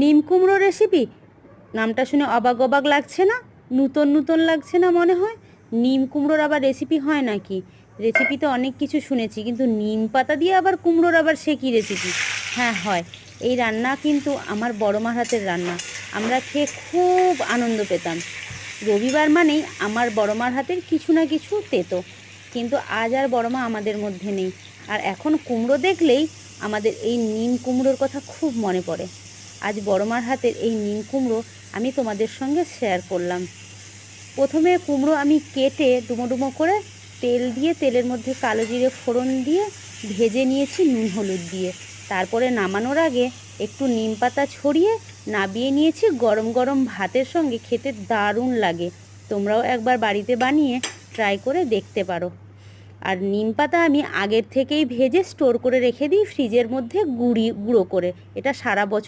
নিম কুমড়ো রেসিপি, নামটা শুনে অবাক অবাক লাগছে না? নূতন নূতন লাগছে না মনে হয়? নিম কুমড়োর আবার রেসিপি হয় নাকি? রেসিপি তো অনেক কিছু শুনেছি, কিন্তু নিম পাতা দিয়ে আবার কুমড়োর আবার সে কী রেসিপি? হ্যাঁ হয়। এই রান্না কিন্তু আমার বড় মার হাতের রান্না। আমরা খেয়ে খুব আনন্দ পেতাম। রবিবার মানেই আমার বড় মার হাতের কিছু না কিছু তেতো। কিন্তু আজ আর বড় মা আমাদের মধ্যে নেই। আর এখন কুমড়ো দেখলেই আমাদের এই নিম কুমড়োর কথা খুব মনে পড়ে। আজ বড় মার হাতের এই নিম কুমড়ো আমি তোমাদের সঙ্গে শেয়ার করলাম। প্রথমে কুমড়ো আমি কেটে ডুমো ডুমো করে তেল দিয়ে, তেলের মধ্যে কালো জিরে ফোড়ন দিয়ে ভেজে নিয়েছি নুন হলুদ দিয়ে। তারপরে নামানোর আগে একটু নিম পাতা ছড়িয়ে নাবিয়ে নিয়েছি। গরম গরম ভাতের সঙ্গে খেতে দারুণ লাগে। তোমরাও একবার বাড়িতে বানিয়ে ট্রাই করে দেখতে পারো। আর নিম পাতা আমি আগের থেকেই ভেজে স্টোর করে রেখে দিই ফ্রিজের মধ্যে গুঁড়ো করে। এটা সারা বছর